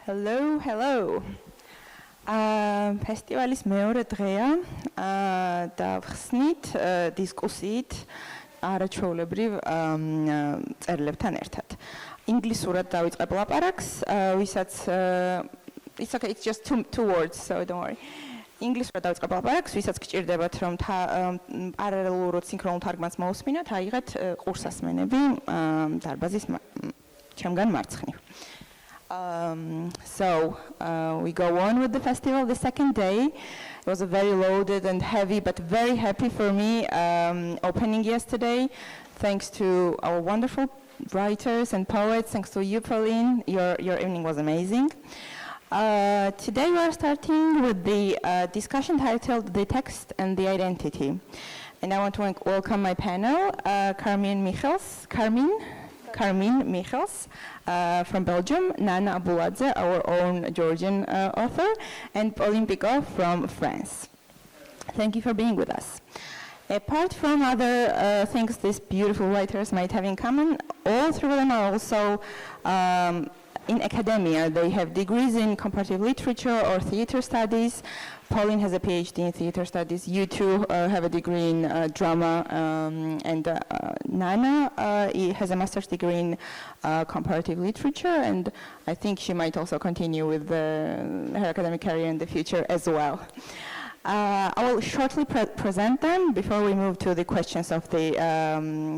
Hello, hello. Festivalis მეორე დღეა და ვხსნით დისკუსიით არაჩვეულებრივ წერილებთან ერთად. ინგლისურად დავიწყებ ლაპარაკს, ვისაც it's okay, it's just two words, so don't worry. ინგლისურად დავიწყებ ლაპარაკს, ვისაც გჭირდებათ რომ პარალელურად სინქრონულ თარგმანს მოусმინოთ, აიღეთ ყურსასმენები დარბაზის ჩემგან მარცხნივ. So we go on with the festival the second day. It was a very loaded and heavy but very happy for me opening yesterday. Thanks to our wonderful writers and poets, thanks to you, Pauline. Your evening was amazing. Today we are starting with the discussion titled The Text and the Identity. And I want to welcome my panel, Carmien Michels from Belgium, Nana Abuladze, our own Georgian author, and Pauline Picot from France. Thank you for being with us. Apart from other things these beautiful writers might have in common, all three of them are also in academia. They have degrees in comparative literature or theater studies. Pauline has a PhD in theater studies. You two have a degree in drama, and Nana has a master's degree in comparative literature, and I think she might also continue with her academic career in the future as well. I will shortly present them before we move to the questions of the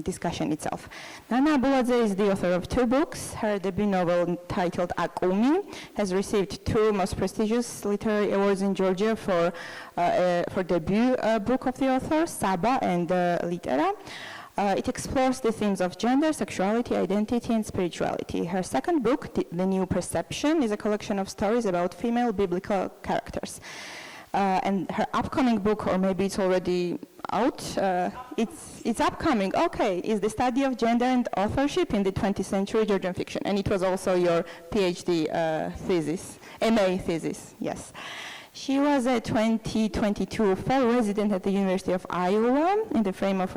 discussion itself. Nana Abuladze is the author of two books. Her debut novel, titled Akumi, has received two most prestigious literary awards in Georgia for debut book of the author, Saba and Litera. It explores the themes of gender, sexuality, identity, and spirituality. Her second book, The New Perception, is a collection of stories about female biblical characters. And her upcoming book, or maybe it's already out, it's upcoming, okay, is the study of gender and authorship in the 20th century Georgian fiction. And it was also your PhD thesis, MA thesis, yes. She was a 2022 fall resident at the University of Iowa in the frame of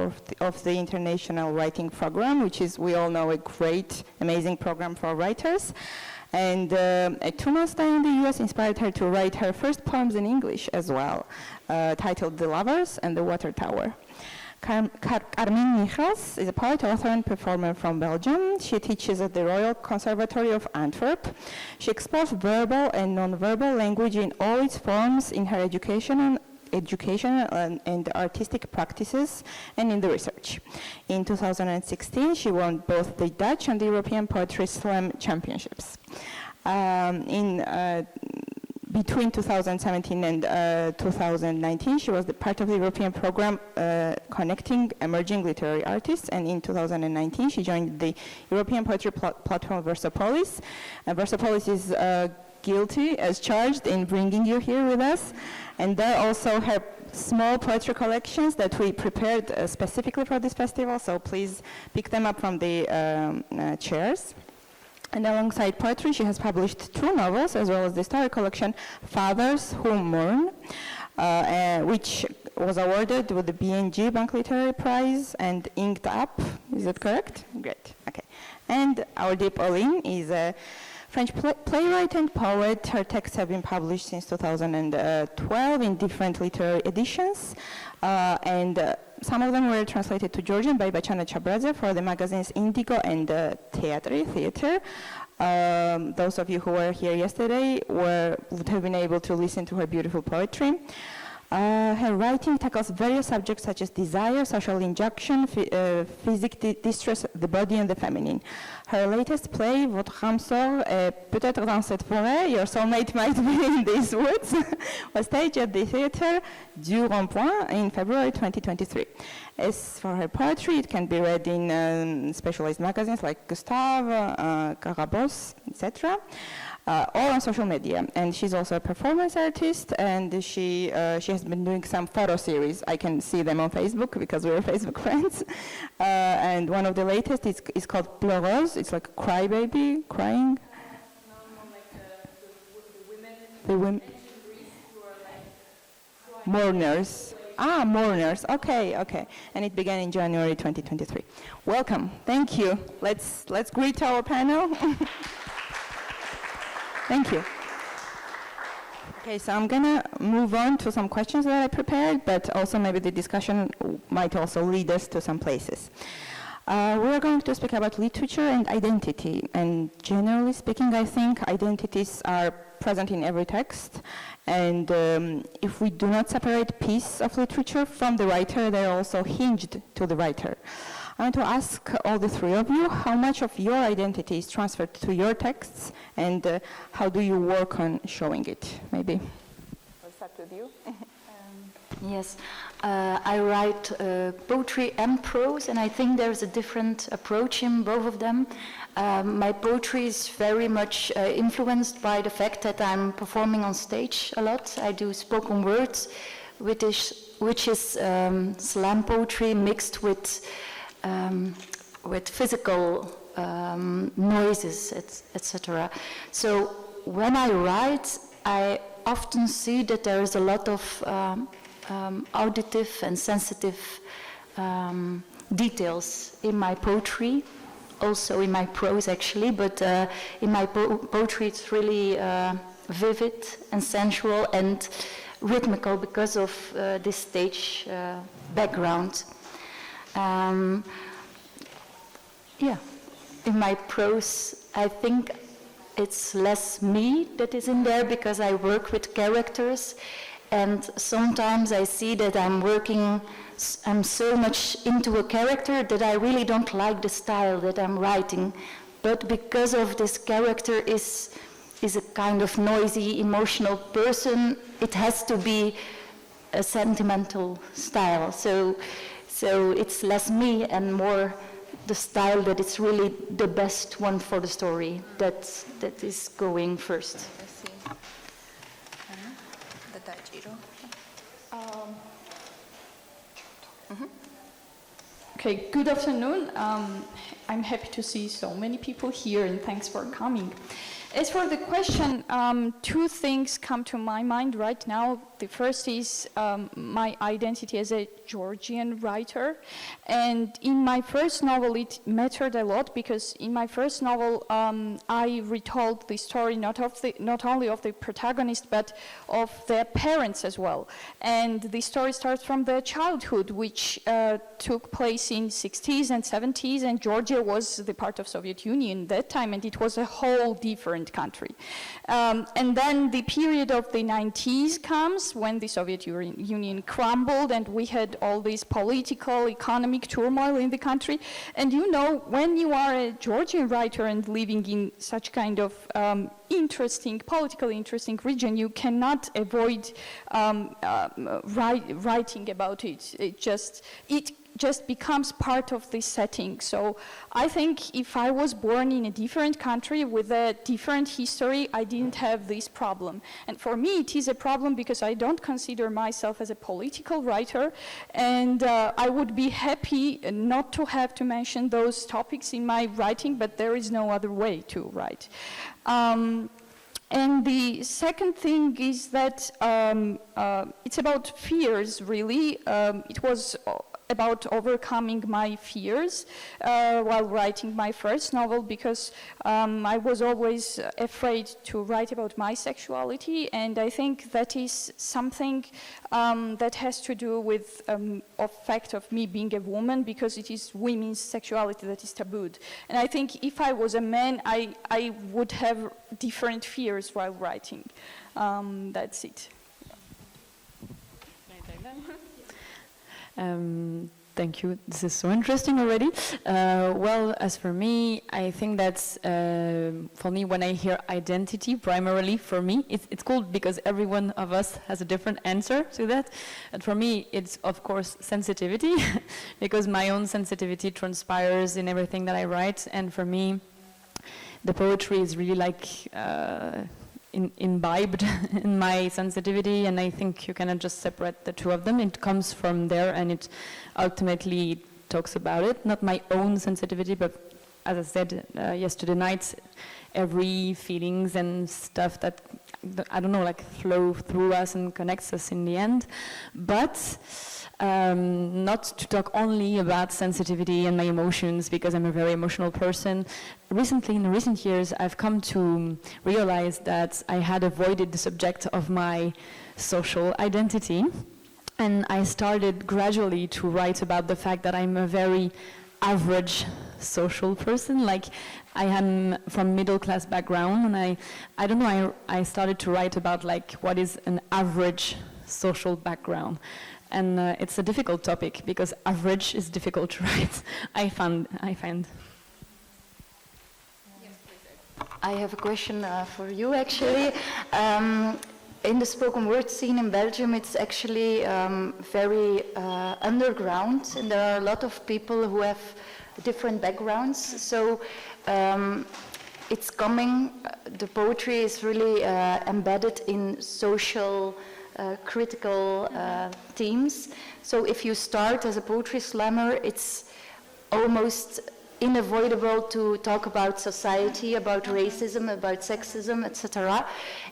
the International Writing Program, which is, we all know, a great, amazing program for writers. And a 2-month stay in the US inspired her to write her first poems in English as well, titled The Lovers and the Water Tower. Carmien Michels is a poet, author, and performer from Belgium. She teaches at the Royal Conservatory of Antwerp. She explores verbal and non-verbal language in all its forms in her educational and artistic practices and in the research. In 2016, she won both the Dutch and the European Poetry Slam Championships. Between 2017 and 2019, she was the part of the European program connecting emerging literary artists, and in 2019, she joined the European Poetry Platform Versopolis. Versopolis is guilty as charged in bringing you here with us, and there also have small poetry collections that we prepared specifically for this festival, so please pick them up from the chairs. And alongside poetry, she has published two novels, as well as the story collection Fathers Who Mourn, which was awarded with the BNG Bank Literary Prize and Inked Up. Is that correct? Great, okay. And our dear Pauline is a French playwright and poet. Her texts have been published since 2012 in different literary editions, and some of them were translated to Georgian by Bachana Chabradze for the magazines Indigo and Theater. Those of you who were here yesterday would have been able to listen to her beautiful poetry. Her writing tackles various subjects such as desire, social injunction, physique distress, the body and the feminine. Her latest play, Votre âme sort, peut-être dans cette forêt, Your soulmate might be in these woods, was staged at the Theatre du Rond-Point in February 2023. As for her poetry, it can be read in specialized magazines like Gustave, Carabos, etc. All on social media, and she's also a performance artist, and she has been doing some photo series. I can see them on Facebook because we're Facebook friends, and one of the latest is called Pleureuse. It's like crybaby, crying. The women. Mourners. Mourners. Okay. And it began in January 2023. Welcome. Thank you. Let's greet our panel. Thank you. Okay, so I'm going to move on to some questions that I prepared, but also maybe the discussion might also lead us to some places. We're going to speak about literature and identity, and generally speaking, I think identities are present in every text, and if we do not separate piece of literature from the writer, they're also hinged to the writer. I want to ask all the three of you, how much of your identity is transferred to your texts, and how do you work on showing it? Maybe we'll start with you. Yes, I write poetry and prose, and I think there's a different approach in both of them. My poetry is very much influenced by the fact that I'm performing on stage a lot. I do spoken words, which is slam poetry mixed with physical noises, etc. So when I write, I often see that there is a lot of auditive and sensitive details in my poetry, also in my prose actually, but in my poetry it's really vivid and sensual and rhythmical because of this stage background. Yeah, in my prose, I think it's less me that is in there because I work with characters, and sometimes I see that I'm so much into a character that I really don't like the style that I'm writing. But because of this character is a kind of noisy, emotional person, it has to be a sentimental style. So it's less me and more the style that is really the best one for the story that is going first. Okay, good afternoon. I'm happy to see so many people here, and thanks for coming. As for the question, two things come to my mind right now. The first is my identity as a Georgian writer. And in my first novel, it mattered a lot because in my first novel, I retold the story not only of the protagonist, but of their parents as well. And the story starts from their childhood, which took place in 60s and 70s, and Georgia was the part of Soviet Union that time, and it was a whole different country. And then the period of the 90s comes when the Soviet Union crumbled and we had all this political, economic turmoil in the country. And you know, when you are a Georgian writer and living in such kind of politically interesting region, you cannot avoid writing about it. It just becomes part of the setting. So I think if I was born in a different country with a different history, I didn't have this problem. And for me, it is a problem because I don't consider myself as a political writer, and I would be happy not to have to mention those topics in my writing, but there is no other way to write. And the second thing is that it's about fears, really. It was about overcoming my fears while writing my first novel, because I was always afraid to write about my sexuality, and I think that is something that has to do with the fact of me being a woman, because it is women's sexuality that is tabooed. And I think if I was a man, I would have different fears while writing. That's it. Thank you. This is so interesting already. Well, as for me, I think that's, for me, when I hear identity, primarily for me, it's cool because every one of us has a different answer to that. And for me, it's, of course, sensitivity, because my own sensitivity transpires in everything that I write. And for me, the poetry is really like imbibed in my sensitivity, and I think you cannot just separate the two of them. It comes from there, and it ultimately talks about it, not my own sensitivity, but as I said yesterday night, every feelings and stuff that, I don't know, like flow through us and connects us in the end. But not to talk only about sensitivity and my emotions, because I'm a very emotional person. Recently, in recent years, I've come to realize that I had avoided the subject of my social identity. And I started gradually to write about the fact that I'm a very average social person. Like, I am from middle-class background, and I don't know, I started to write about like what is an average social background. And it's a difficult topic, because average is difficult to write, I find. I have a question for you, actually. In the spoken word scene in Belgium, it's actually very underground, and there are a lot of people who have different backgrounds. So it's coming, the poetry is really embedded in social, critical themes. So if you start as a poetry slammer, it's almost unavoidable to talk about society, about racism, about sexism, etc.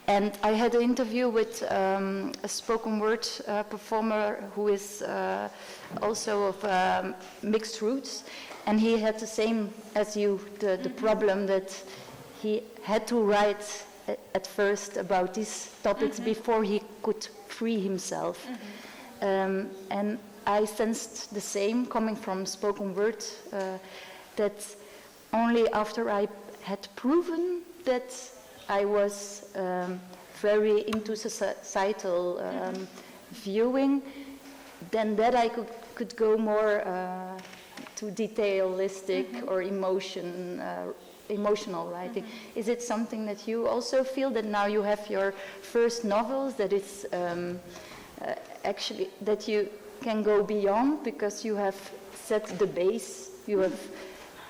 And I had an interview with a spoken word performer who is also of mixed roots, and he had the same as you, the problem that he had to write at first about these topics before he could free himself. And I sensed the same coming from spoken word, that only after I had proven that I was very into societal viewing, then that I could go more to detailistic or emotional writing. Is it something that you also feel, that now you have your first novels, that it's actually that you can go beyond because you have set the base, you have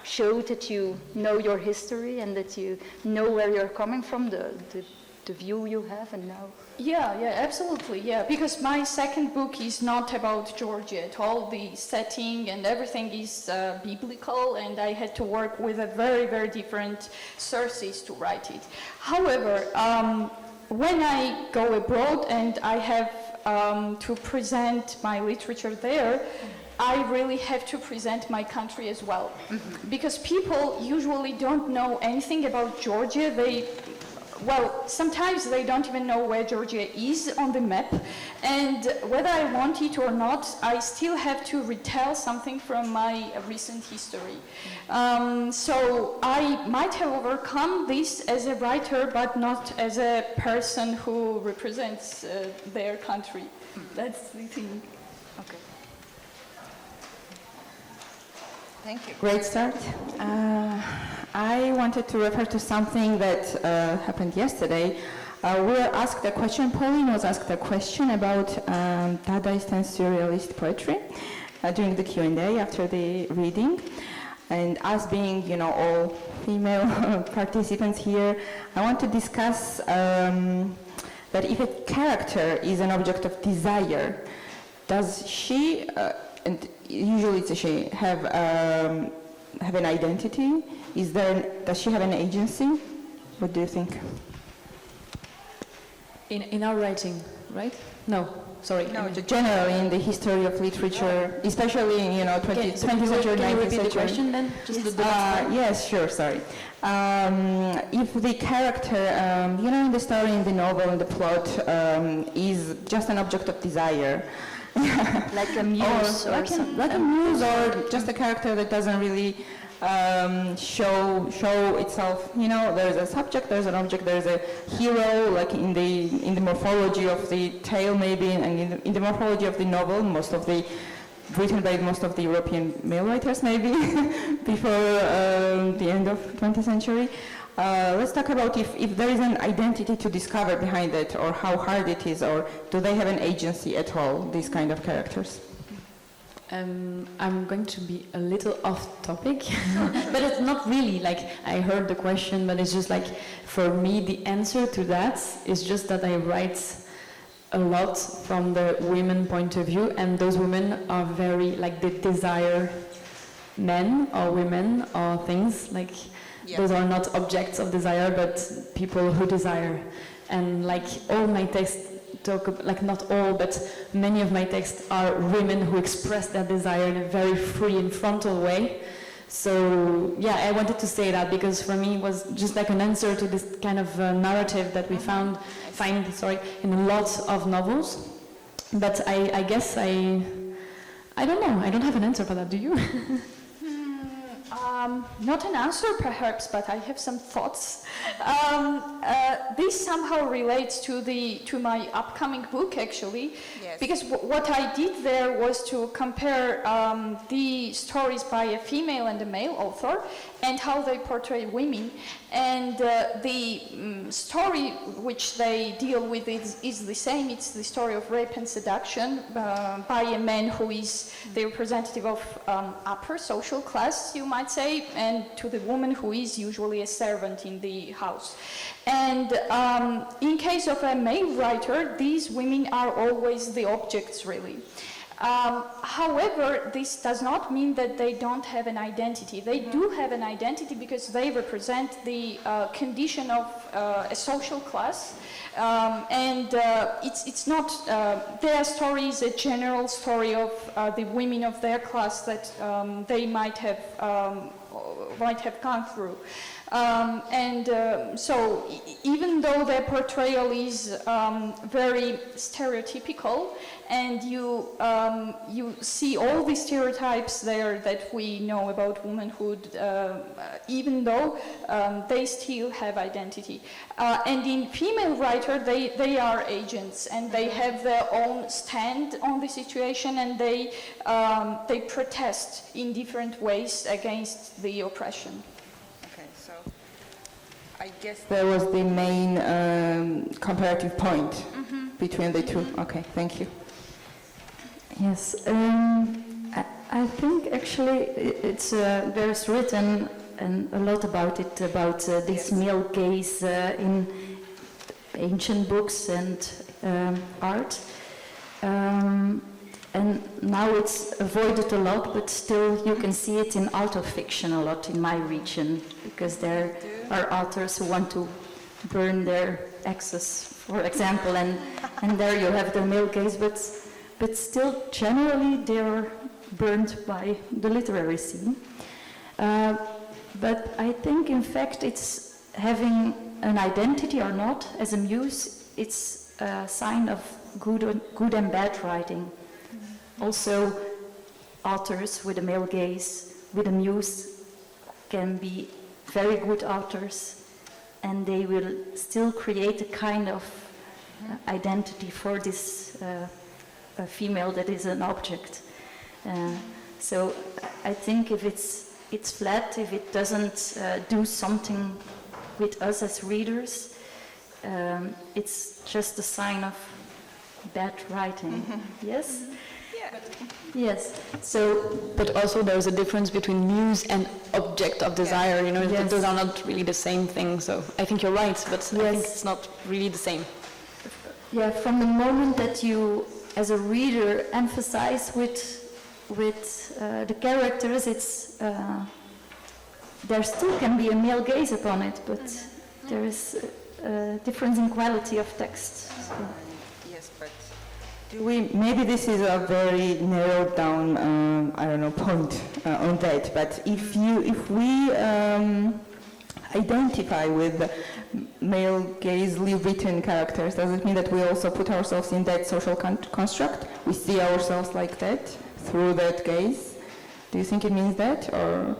showed that you know your history and that you know where you're coming from, the view you have, and now? Yeah, absolutely, yeah. Because my second book is not about Georgia at all. The setting and everything is biblical, and I had to work with a very, very different sources to write it. However, when I go abroad and I have to present my literature there, I really have to present my country as well. Because people usually don't know anything about Georgia. Well, sometimes they don't even know where Georgia is on the map, and whether I want it or not, I still have to retell something from my recent history. So I might have overcome this as a writer, but not as a person who represents their country. That's the thing. Okay. Thank you. Great start. I wanted to refer to something that happened yesterday. We were asked a question, Pauline was asked a question about Dadaist and Surrealist poetry during the Q&A after the reading. And us being, all female participants here, I want to discuss that if a character is an object of desire, does she, and usually it's a she, have an identity? Does she have an agency? What do you think? In our writing, right? No, sorry. No, generally in the history of literature, especially in 20th century, 19th century. Can you repeat the question then? Just the yes, sure, sorry. If the character, in the story, in the novel, in the plot, is just an object of desire, like a muse or something. Like a muse, or just a character that doesn't really show itself. There's a subject, there's an object, there's a hero, like in the morphology of the tale maybe, and in the morphology of the novel, written by most of the European male writers maybe, before the end of 20th century. Let's talk about if there is an identity to discover behind it, or how hard it is, or do they have an agency at all, these kind of characters? I'm going to be a little off topic, but it's not really like I heard the question, but it's just like, for me, the answer to that is just that I write a lot from the women point of view, and those women are very, like, they desire men or women or things, like those are not objects of desire, but people who desire. And like all my texts talk, like not all, but many of my texts are women who express their desire in a very free and frontal way. So yeah, I wanted to say that because for me it was just like an answer to this kind of narrative that we find in a lot of novels. But I guess I don't know, I don't have an answer for that, do you? Not an answer perhaps, but I have some thoughts. This somehow relates to my upcoming book actually, because what I did there was to compare the stories by a female and a male author and how they portray women. And the story which they deal with is the same. It's the story of rape and seduction by a man who is the representative of upper social class, you might say, and to the woman who is usually a servant in the house. And in case of a male writer, these women are always the objects, really. However, this does not mean that they don't have an identity. They do have an identity because they represent the condition of a social class. It's not, their story is a general story of the women of their class that they might have gone through. So even though their portrayal is very stereotypical, and you see all the stereotypes there that we know about womanhood, even though they still have identity. And in female writer, they are agents, and they have their own stand on the situation, and they protest in different ways against the oppression. Okay, so I guess that was the main comparative point between the two. Okay, thank you. Yes, I think actually there's written a lot about it, about this male gaze in ancient books and art. And now it's avoided a lot, but still you can see it in autofiction a lot in my region, because there are authors who want to burn their exes, for example, and there you have the male gaze, but still generally they're burned by the literary scene. But I think in fact it's having an identity or not as a muse, it's a sign of good and bad writing. Also, authors with a male gaze, with a muse, can be very good authors, and they will still create a kind of identity for this female that is an object. So I think if it's flat, if it doesn't do something with us as readers, it's just a sign of bad writing. Yes? Yes. So, but also there's a difference between muse and object of desire. You know, those are not really the same thing. So I think you're right, but I think it's not really the same. Yeah, from the moment that you, as a reader, emphasize with the characters, it's there still can be a male gaze upon it, but there is a difference in quality of text. So. Yes, but maybe this is a very narrowed down, I don't know, point on that. But if we identify with male gazely written characters, does it mean that we also put ourselves in that social construct? We see ourselves like that through that gaze? Do you think it means that, or?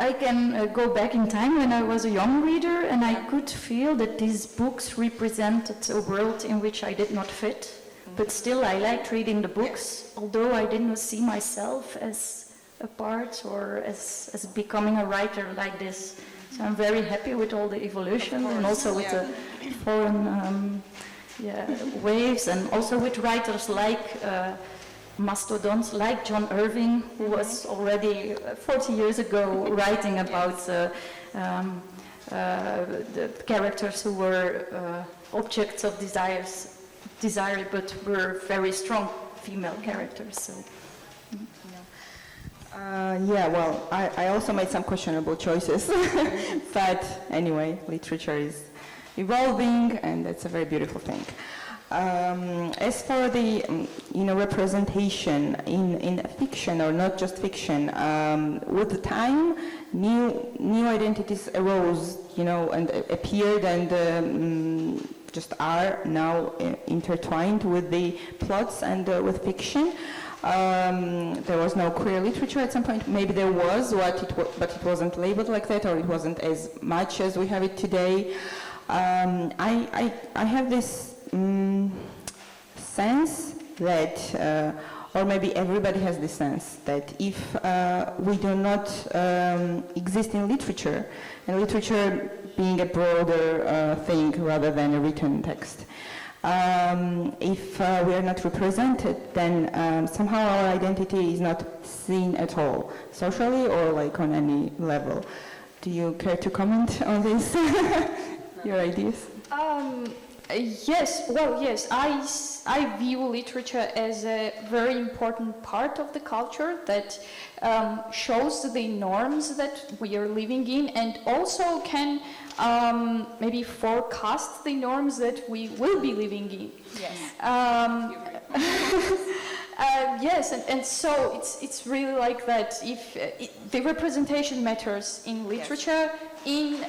I can go back in time when I was a young reader, and I could feel that these books represented a world in which I did not fit. But still, I liked reading the books, although I didn't see myself as a part or as becoming a writer like this. So I'm very happy with all the evolution, and also with the foreign waves, and also with writers like mastodons like John Irving, who was already 40 years ago writing about the characters who were objects of desire, but were very strong female characters. So Yeah, well, I also made some questionable choices, but anyway, literature is evolving, and that's a very beautiful thing. As for the representation in fiction, or not just fiction, with the time, new identities arose, and appeared, and just are now intertwined with the plots and with fiction. There was no queer literature at some point. Maybe there was, but it wasn't labeled like that, or it wasn't as much as we have it today. I have this sense that, or maybe everybody has this sense, that if we do not exist in literature, and literature being a broader thing rather than a written text, if we are not represented, then somehow our identity is not seen at all, socially or like on any level. Do you care to comment on this? Your ideas? Yes, well, yes, I view literature as a very important part of the culture that shows the norms that we are living in, and also can maybe forecast the norms that we will be living in. Yes. Yes, and so it's really like that. If the representation matters in literature, in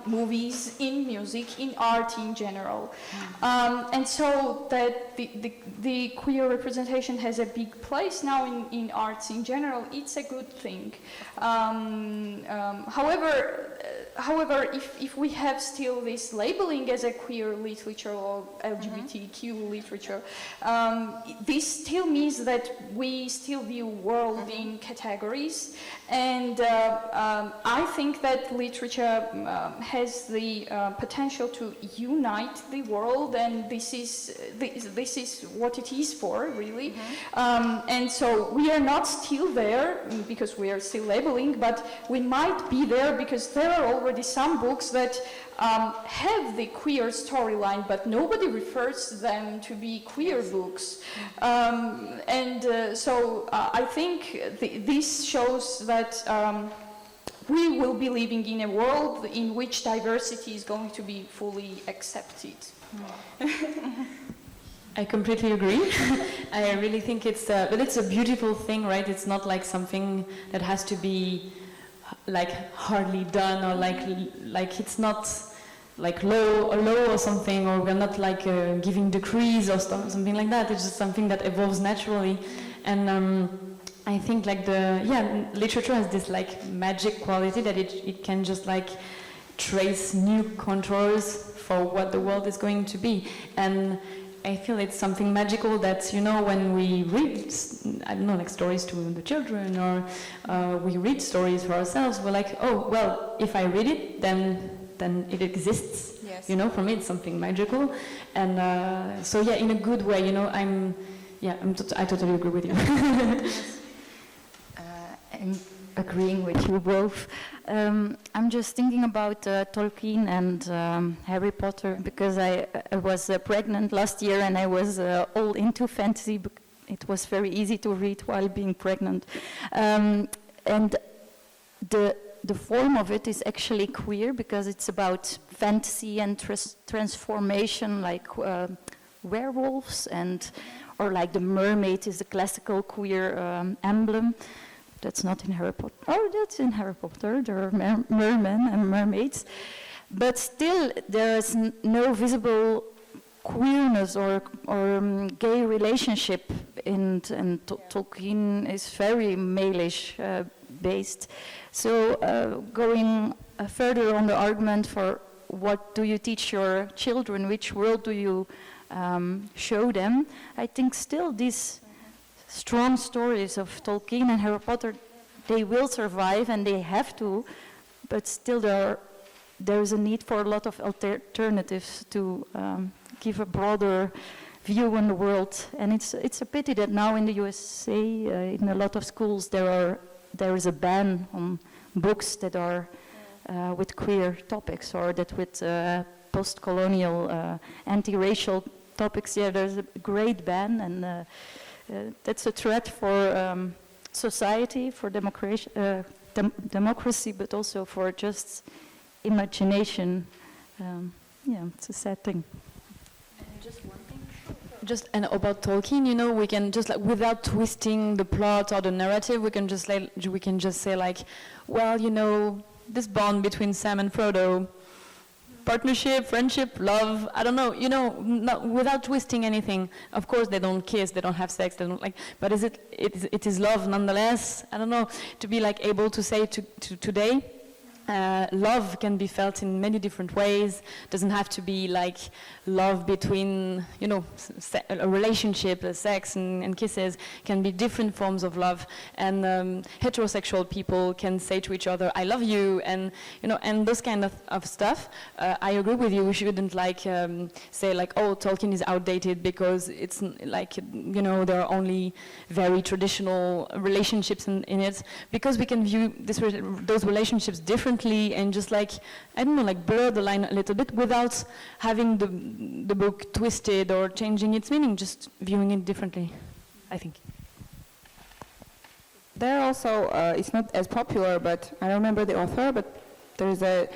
movies, in music, in art in general, and so that the queer representation has a big place now in arts in general. It's a good thing. However, if we have still this labeling as a queer literature or LGBTQ literature, this still means that we still view world in categories, and I think that literature has the potential to unite the world, and this is what it is for, really. And so we are not still there because we are still labeling, but we might be there because there are already some books that have the queer storyline, but nobody refers them to be queer books. So I think this shows that we will be living in a world in which diversity is going to be fully accepted. I completely agree. I really think but it's a beautiful thing, right? It's not like something that has to be like hardly done, or like it's not like law or something, or we're not like giving decrees or something like that. It's just something that evolves naturally, and I think like literature has this like magic quality that it can just like trace new contours for what the world is going to be. And I feel it's something magical that, when we read, I don't know, like stories to the children, or we read stories for ourselves, we're like, oh, well, if I read it, then it exists. Yes. For me it's something magical. And so yeah, in a good way, I totally agree with you. I'm agreeing with you both. I'm just thinking about Tolkien and Harry Potter, because I was pregnant last year, and I was all into fantasy. It was very easy to read while being pregnant. And the form of it is actually queer, because it's about fantasy and transformation, like werewolves, or like the mermaid is the classical queer emblem. That's not in Harry Potter. Oh, that's in Harry Potter. There are mermen and mermaids. But still, there is no visible queerness or gay relationship. And Tolkien is very male-ish based. So going further on the argument for what do you teach your children, which world do you show them, I think still these strong stories of Tolkien and Harry Potter, they will survive, and they have to, but still there is a need for a lot of alternatives to give a broader view on the world. And it's a pity that now in the USA, in a lot of schools, there is a ban on books that are with queer topics, or that with post-colonial anti-racial topics. Yeah, there's a great ban, and that's a threat for society, for democracy, but also for just imagination. Yeah, it's a sad thing. Just and about Tolkien, you know, we can just like without twisting the plot or the narrative, we can just say like, well, you know, this bond between Sam and Frodo, partnership, friendship, love, I don't know, you know, without twisting anything. Of course, they don't kiss, they don't have sex, they don't like, but it is love nonetheless. I don't know, to be like able to say to today, love can be felt in many different ways. Doesn't have to be like love between, you know, a relationship, sex and kisses. Can be different forms of love. And heterosexual people can say to each other, "I love you," and you know, and those kind of stuff. I agree with you. We shouldn't like say like, "Oh, Tolkien is outdated because it's like, you know, there are only very traditional relationships in it," because we can view those relationships differently and just like, I don't know, like blur the line a little bit without having the book twisted or changing its meaning, just viewing it differently, I think. There also, it's not as popular, but I don't remember the author, but there's a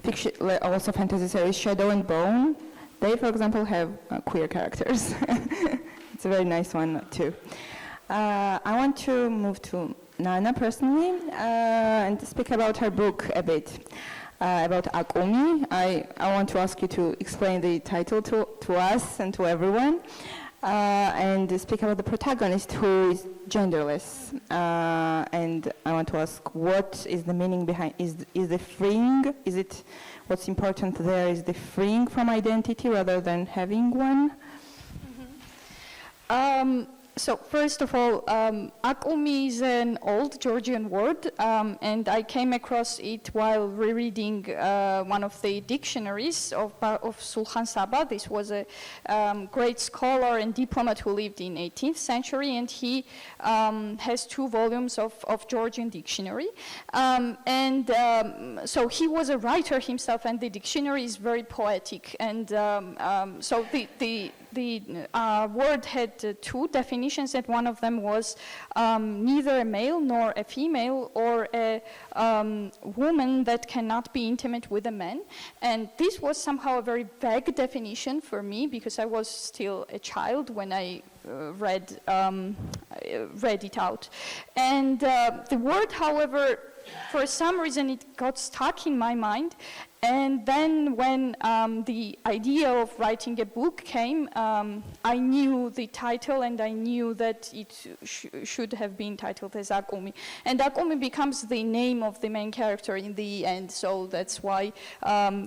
fiction, also fantasy series, Shadow and Bone. They, for example, have queer characters. It's a very nice one, too. I want to move to Nana personally and speak about her book a bit, about Akumi. I want to ask you to explain the title to us and to everyone, and speak about the protagonist who is genderless. And I want to ask, what is the meaning behind, is the freeing, what's important there is the freeing from identity rather than having one? So first of all, Akumi is an old Georgian word, and I came across it while rereading one of the dictionaries of Sulhan Saba. This was a great scholar and diplomat who lived in 18th century, and he has 2 volumes of Georgian dictionary. So he was a writer himself, and the dictionary is very poetic. And so the word had 2 definitions, and one of them was neither a male nor a female, or a woman that cannot be intimate with a man. And this was somehow a very vague definition for me, because I was still a child when I read it out. And the word, however, for some reason it got stuck in my mind. And then when the idea of writing a book came, I knew the title, and I knew that it should have been titled as Akumi. And Akumi becomes the name of the main character in the end, so that's why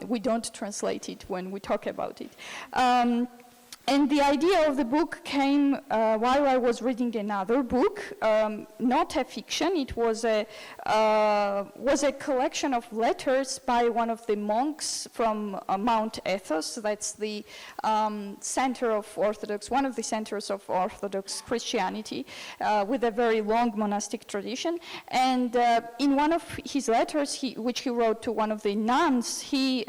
we don't translate it when we talk about it. And the idea of the book came while I was reading another book, not a fiction. It was a collection of letters by one of the monks from Mount Athos. That's the center of Orthodox, one of the centers of Orthodox Christianity, with a very long monastic tradition. And in one of his letters, which he wrote to one of the nuns, he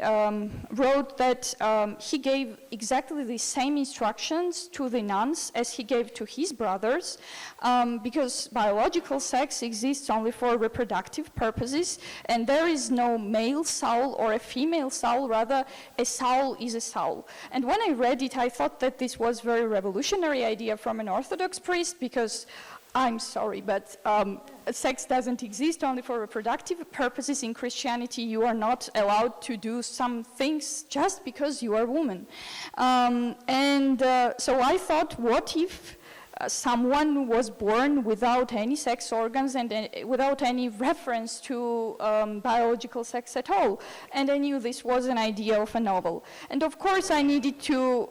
wrote that he gave exactly the same instructions to the nuns as he gave to his brothers, because biological sex exists only for reproductive purposes, and there is no male soul or a female soul, rather a soul is a soul. And when I read it, I thought that this was a very revolutionary idea from an Orthodox priest, because I'm sorry, but sex doesn't exist only for reproductive purposes. In Christianity, you are not allowed to do some things just because you are a woman. So I thought, what if someone was born without any sex organs and without any reference to biological sex at all? And I knew this was an idea of a novel. And of course, I needed to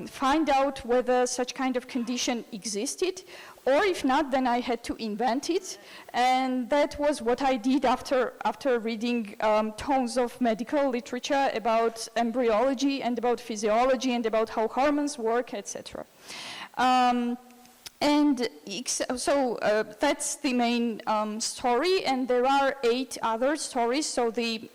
find out whether such kind of condition existed, or if not, then I had to invent it. And that was what I did after reading tons of medical literature about embryology and about physiology and about how hormones work, etc. And so that's the main story, and there are 8 other stories, so the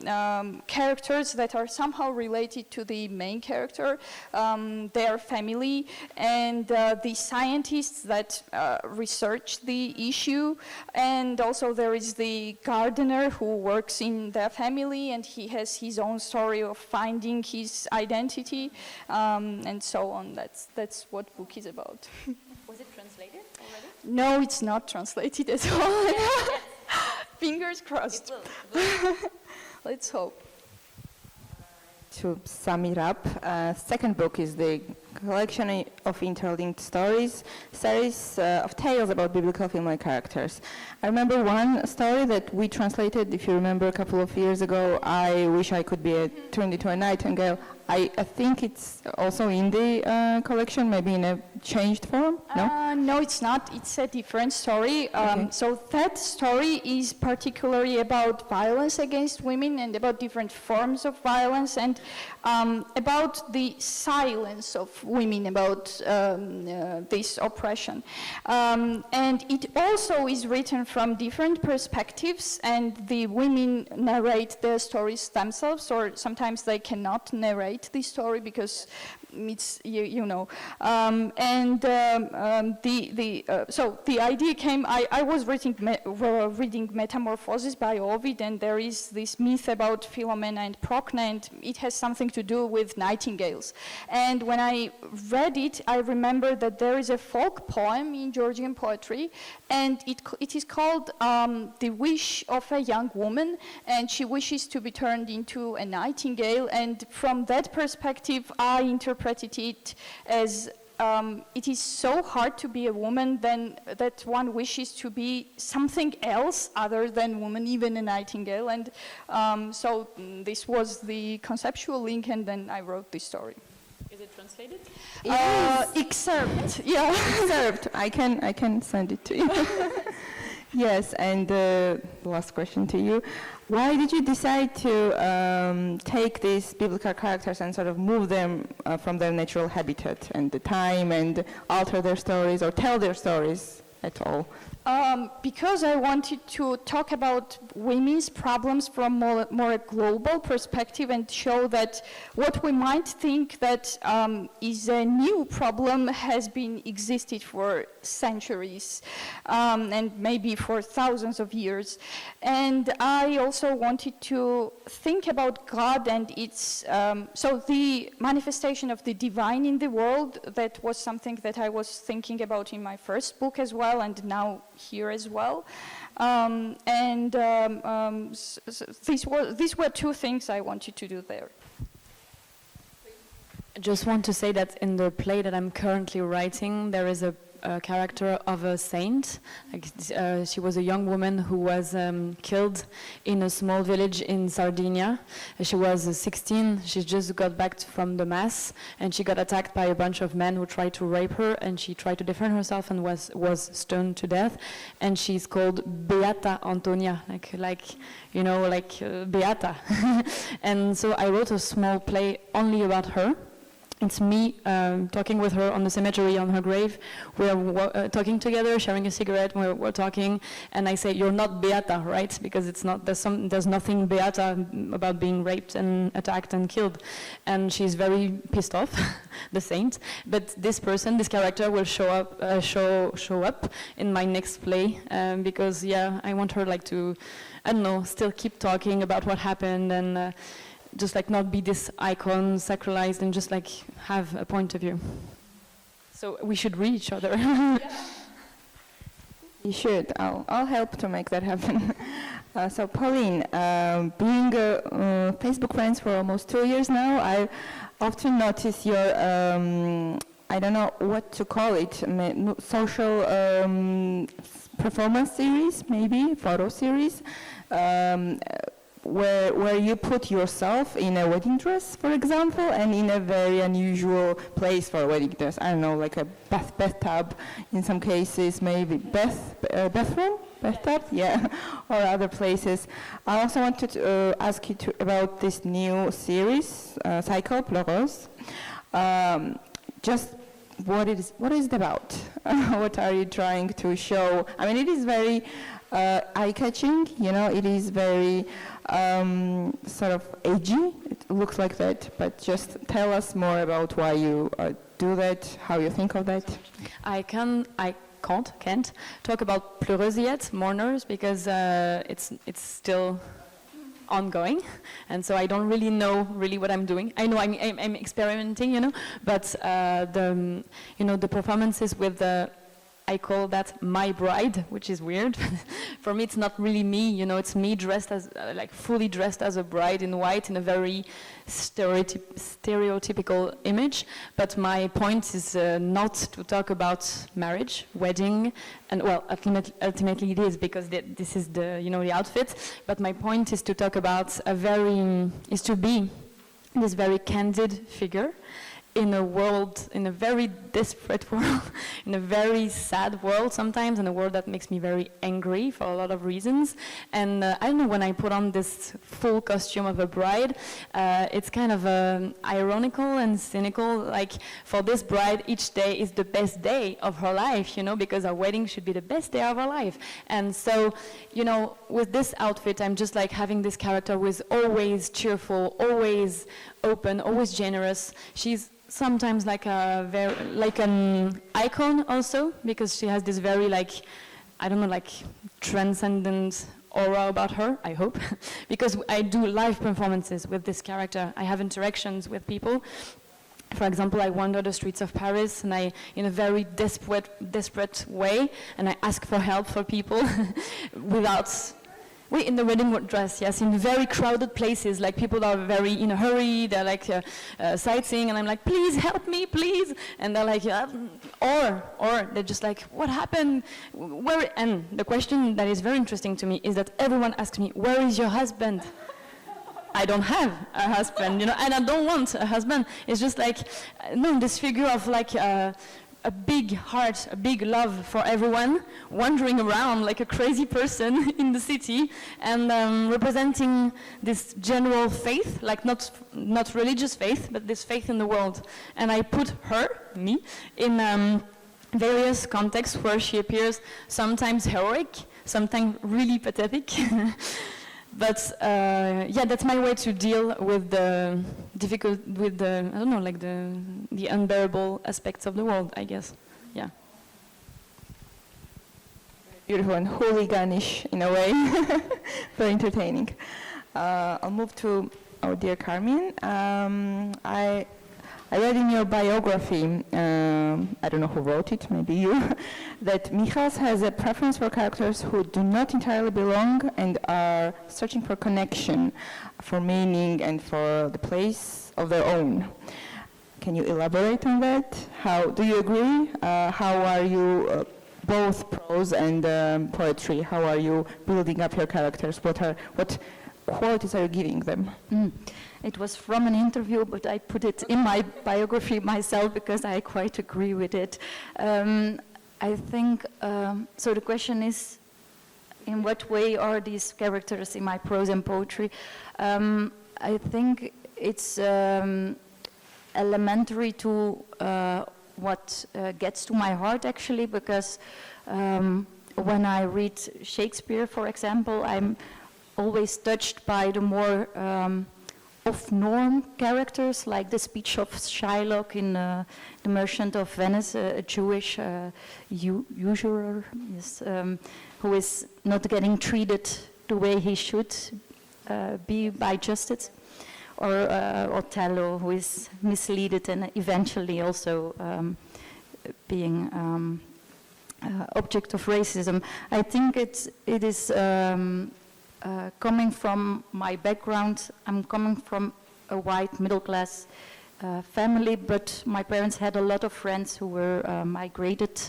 characters that are somehow related to the main character, their family, and the scientists that research the issue, and also there is the gardener who works in their family, and he has his own story of finding his identity, and so on. That's what book is about. Was it translated already? No, it's not translated at all. Fingers crossed. Let's hope. To sum it up, second book is the collection of interlinked stories, series of tales about biblical female characters. I remember one story that we translated, if you remember, a couple of years ago, I Wish I Could Be Turned into a Nightingale. I think it's also in the collection, maybe in a changed form, no? No, it's not. It's a different story. Okay. So that story is particularly about violence against women and about different forms of violence and about the silence of women about this oppression. And it also is written from different perspectives, and the women narrate their stories themselves, or sometimes they cannot narrate the story because it's, you know. So the idea came, I was reading Metamorphosis by Ovid, and there is this myth about Philomena and Procne, and it has something to do with nightingales. And when I read it, I remember that there is a folk poem in Georgian poetry, and it is called The Wish of a Young Woman, and she wishes to be turned into a nightingale, and from that perspective, I interpreted it as it is so hard to be a woman then that one wishes to be something else other than woman, even a nightingale. And so this was the conceptual link, and then I wrote this story. Is it translated? Excerpt, yeah. Excerpt. I can send it to you. Yes, and last question to you. Why did you decide to take these biblical characters and sort of move them from their natural habitat and the time and alter their stories or tell their stories at all? Because I wanted to talk about women's problems from more a global perspective and show that what we might think that is a new problem has been existed for centuries and maybe for thousands of years. And I also wanted to think about God and its, so the manifestation of the divine in the world, that was something that I was thinking about in my first book as well, and now here as well. These were two things I wanted to do there. I just want to say that in the play that I'm currently writing, there is a character of a saint. She was a young woman who was killed in a small village in Sardinia. She was 16. She just got back from the mass, and she got attacked by a bunch of men who tried to rape her, and she tried to defend herself and was stoned to death. And she's called Beata Antonia, like Beata. And so I wrote a small play only about her. It's me talking with her on the cemetery, on her grave. We're talking together, sharing a cigarette. We're talking, and I say, "You're not Beata, right?" Because it's not. There's nothing Beata about being raped and attacked and killed. And she's very pissed off, the saint. But this person, this character, will show up in my next play because I want her to, I don't know, still keep talking about what happened and. Just not be this icon sacralized and just have a point of view. So we should read each other. You should. I'll help to make that happen. So Pauline, being Facebook friends for almost 2 years now, I often notice your, I don't know what to call it, social performance series, maybe, photo series. Where you put yourself in a wedding dress, for example, and in a very unusual place for a wedding dress. I don't know, like a bathtub in some cases, maybe bathtub, yeah, or other places. I also wanted to ask you about this new series, Cycle, Pleureuse. Just what is it about? What are you trying to show? I mean, it is very eye-catching, you know, it is very sort of edgy, it looks like that, but just tell us more about why you do that, how you think of that. I can't talk about pleureuses yet, mourners, because it's still ongoing, and so I don't really know what I'm doing. I know I'm experimenting, you know, but the performances with the, I call that my bride, which is weird. For me, it's not really me, you know, it's me dressed as, like fully dressed as a bride in white in a very stereotypical image. But my point is not to talk about marriage, wedding, and well, ultimately it is, because this is the, you know, the outfit. But my point is to talk about is to be this very candid figure in a world, in a very desperate world, in a very sad world sometimes, in a world that makes me very angry for a lot of reasons. And I don't know, when I put on this full costume of a bride, it's kind of ironical and cynical, like for this bride, each day is the best day of her life, you know, because our wedding should be the best day of her life. And so, you know, with this outfit, I'm just like having this character who is always cheerful, always open, always generous. She's sometimes like an icon also, because she has this very like, I don't know, like transcendent aura about her, I hope, because I do live performances with this character. I have interactions with people. For example, I wander the streets of Paris, and I, in a very desperate way, and I ask for help for people in the wedding dress, yes, in very crowded places, like people are very in a hurry, they're like sightseeing, and I'm like, please help me, please, and they're like, or they're just like, what happened? Where? And the question that is very interesting to me is that everyone asks me, where is your husband? I don't have a husband, you know, and I don't want a husband. It's just like, no, this figure of like, a big heart, a big love for everyone, wandering around like a crazy person in the city, and representing this general faith, like not religious faith, but this faith in the world. And I put her, me, in various contexts where she appears sometimes heroic, sometimes really pathetic. But yeah, that's my way to deal with the difficult, with the, I don't know, like the unbearable aspects of the world, I guess. Yeah. Beautiful and hooliganish in a way, very entertaining. I'll move to our dear Carmien. I read in your biography, I don't know who wrote it, maybe you, that Michals has a preference for characters who do not entirely belong and are searching for connection, for meaning, and for the place of their own. Can you elaborate on that? How do you agree? How are you, both prose and poetry, how are you building up your characters? What qualities are you giving them? It was from an interview, but I put it in my biography myself because I quite agree with it. I think, so the question is, in what way are these characters in my prose and poetry? I think it's elementary to what gets to my heart, actually, because when I read Shakespeare, for example, I'm always touched by the more off-norm characters, like the speech of Shylock in The Merchant of Venice, a Jewish usurer, yes, who is not getting treated the way he should be by justice, or Othello, who is misleaded and eventually also being object of racism. I think it is coming from my background. I'm coming from a white middle-class family, but my parents had a lot of friends who were migrated,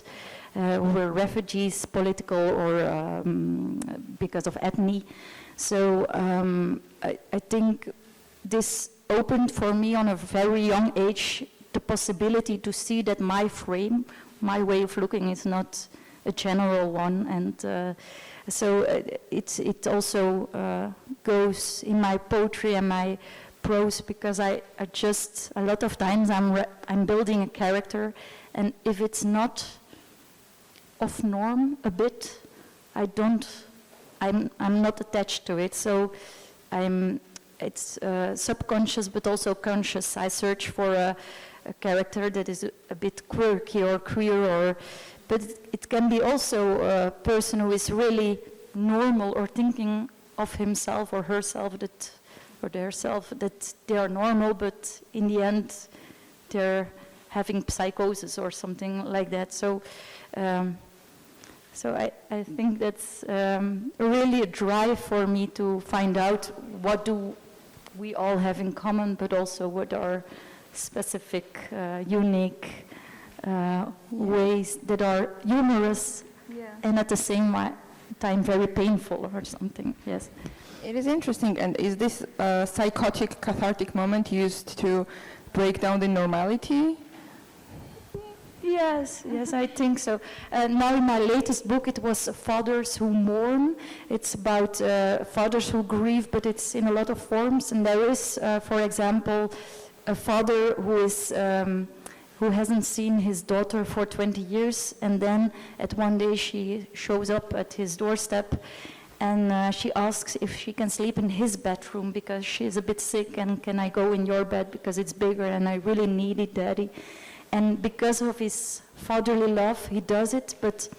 who were refugees, political or because of ethnicity. So I think this opened for me on a very young age the possibility to see that my frame, my way of looking is not a general one, and so it also goes in my poetry and my prose, because I just, a lot of times I'm building a character and if it's not off norm a bit, I'm not attached to it. So it's subconscious but also conscious. I search for a character that is a bit quirky or queer, but it can be also a person who is really normal or thinking of himself or herself or their self that they are normal, but in the end they're having psychosis or something like that. So I think that's really a drive for me to find out what do we all have in common, but also what are specific, unique ways that are humorous and at the same time very painful or something. Yes. It is interesting. And is this psychotic, cathartic moment used to break down the normality? Yes, I think so. Now in my latest book, it was Fathers Who Mourn. It's about fathers who grieve, but it's in a lot of forms. And there is, for example, a father who hasn't seen his daughter for 20 years, and then at one day she shows up at his doorstep, and she asks if she can sleep in his bedroom because she's a bit sick, and can I go in your bed because it's bigger and I really need it, Daddy. And because of his fatherly love, he does it, but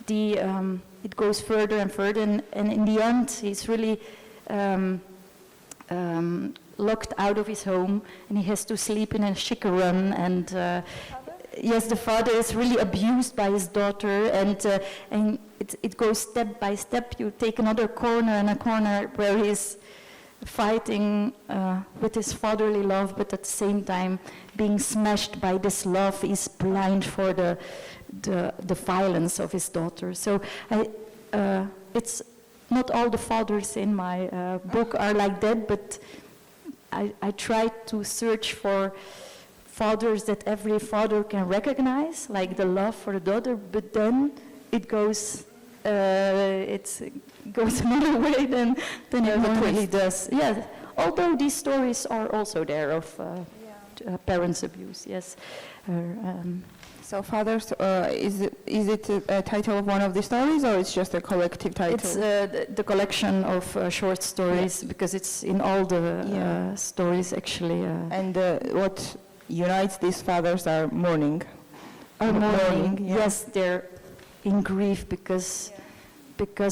it goes further and further, and in the end, he's really locked out of his home, and he has to sleep in a chikarun, and yes, the father is really abused by his daughter, and it goes step by step. You take another corner and a corner where he's fighting with his fatherly love, but at the same time being smashed by this love. He's blind for the violence of his daughter. So it's not all the fathers in my book are like that, but I try to search for fathers that every father can recognize, like the love for the daughter, but then it goes another way than it really does. Yeah, although these stories are also there of parents' abuse, yes. So Fathers, is it a title of one of the stories, or it's just a collective title? It's the collection of short stories, because it's in all the stories, actually. And what unites these fathers are mourning. Yes, they're in grief because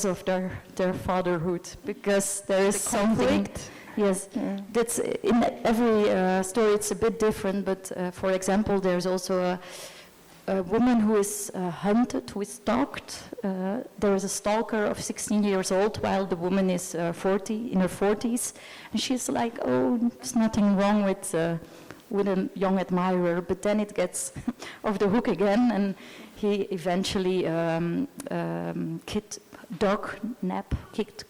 of their fatherhood, because there is something. Yes, that's in every story. It's a bit different, but for example, there's also a woman who is hunted, who is stalked. There is a stalker of 16 years old, while the woman is in her 40s, and she's like, "Oh, there's nothing wrong with a young admirer," but then it gets off the hook again, and he eventually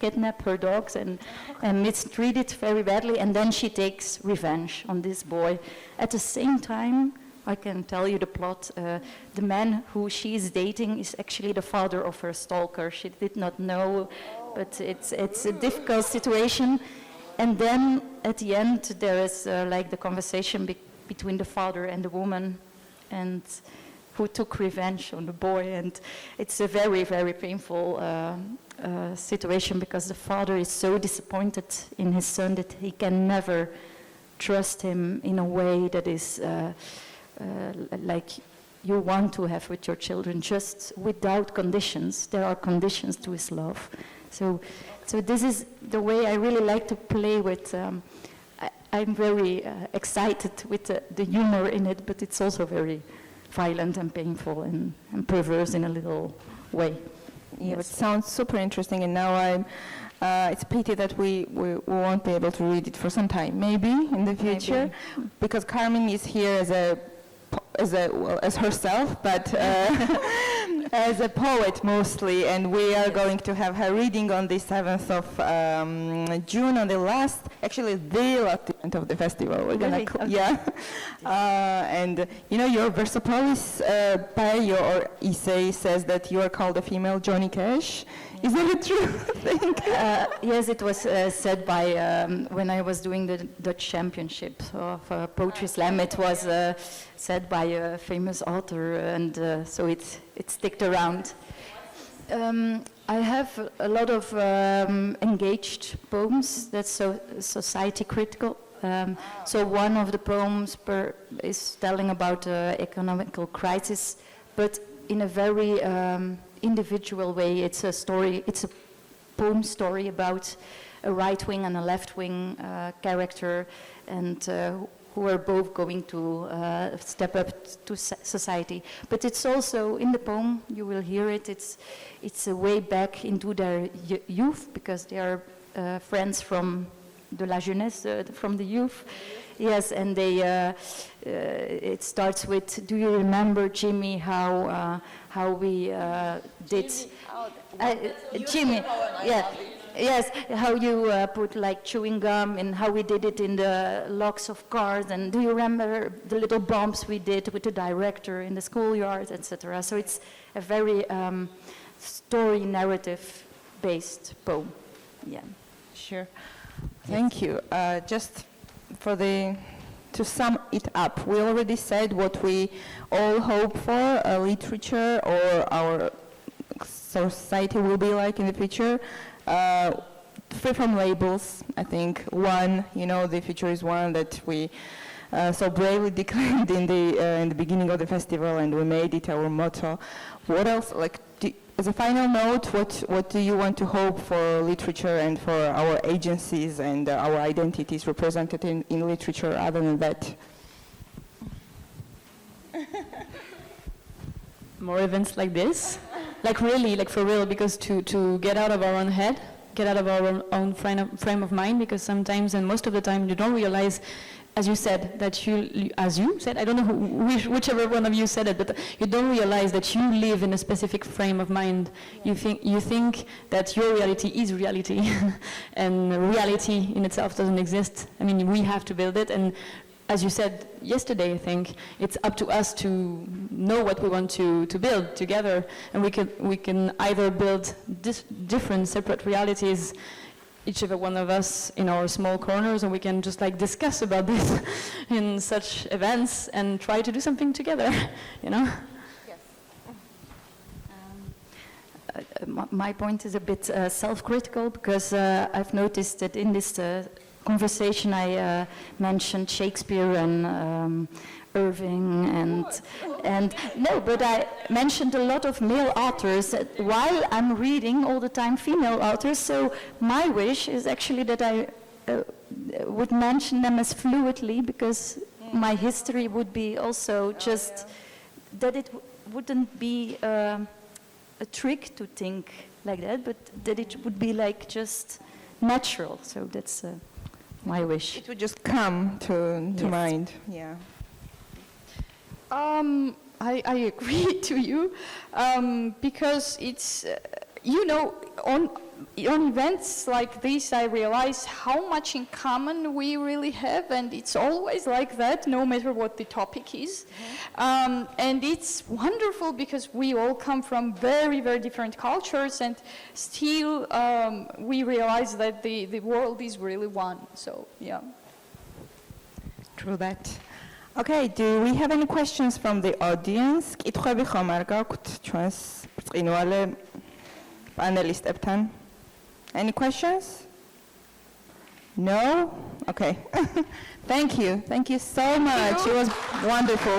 kidnap her dogs and mistreat it very badly, and then she takes revenge on this boy. At the same time, I can tell you the plot. The man who she is dating is actually the father of her stalker. She did not know, but it's a difficult situation. And then at the end, there is like the conversation between the father and the woman, and who took revenge on the boy. And it's a very, very painful situation, because the father is so disappointed in his son that he can never trust him in a way that is like you want to have with your children, just without conditions. There are conditions to his love. So this is the way I really like to play with. I'm very excited with the humor in it, but it's also very violent and painful and perverse in a little way. Yeah, it sounds super interesting, and now it's a pity that we won't be able to read it for some time, maybe in the future, because Carmien is here as herself, but as a poet mostly, and we are going to have her reading on the 7th of June, on the last event of the festival. We're Really? gonna, Okay. yeah. And you know, your Versopolis bio or essay says that you are called a female Johnny Cash. Is that a true thing? Yes, it was said by, when I was doing the Dutch Championship of Poetry Slam, it was said by a famous author, and so it sticked around. I have a lot of engaged poems that's society critical. So one of the poems is telling about economical crisis, but in a very individual way. It's a story, it's a poem story about a right-wing and a left-wing character, and who are both going to step up to society. But it's also, in the poem, you will hear it, it's a way back into their youth, because they are friends from de la jeunesse, from the youth. Yes, and they, it starts with, do you remember, Jimmy, how we did... Jimmy, yeah. Yes, how you put like chewing gum, and how we did it in the locks of cars, and do you remember the little bumps we did with the director in the schoolyard, etc. So it's a very story narrative based poem. Yeah. Sure. Thank you. Just for to sum it up, we already said what we all hope for, literature or our society will be like in the future. Free from labels, I think. One, you know, the future is one that we so bravely declared in the beginning of the festival, and we made it our motto. What else, like, as a final note, what do you want to hope for literature and for our agencies and our identities represented in literature other than that? More events like this, like really, like for real, because to get out of our own head, get out of our own frame of mind, because sometimes and most of the time you don't realize, as you said, that as you said, I don't know whichever one of you said it, but you don't realize that you live in a specific frame of mind. You think that your reality is reality, and reality in itself doesn't exist. I mean, we have to build it, and as you said yesterday, I think it's up to us to know what we want to build together, and we can either build different separate realities, each of one of us in our small corners, and we can just like discuss about this in such events and try to do something together, you know? Yes. My point is a bit self-critical, because I've noticed that in this conversation I mentioned Shakespeare and Irving and no, but I mentioned a lot of male authors while I'm reading all the time female authors. So my wish is actually that I would mention them as fluidly, because my history would be also just that it wouldn't be a trick to think like that, but that it would be like just natural. So that's my wish. It would just come to Yes. mind. Yeah. I agree to you, because it's, you know, on events like this, I realize how much in common we really have, and it's always like that, no matter what the topic is. And it's wonderful because we all come from very, very different cultures, and still we realize that the world is really one. So, yeah. True that. Okay, do we have any questions from the audience? კითხვები ხომ არ გაქვთ ჩვენს ბრწყინვალე პანელისტებთან? Any questions? No? Okay. Thank you so much. It was wonderful.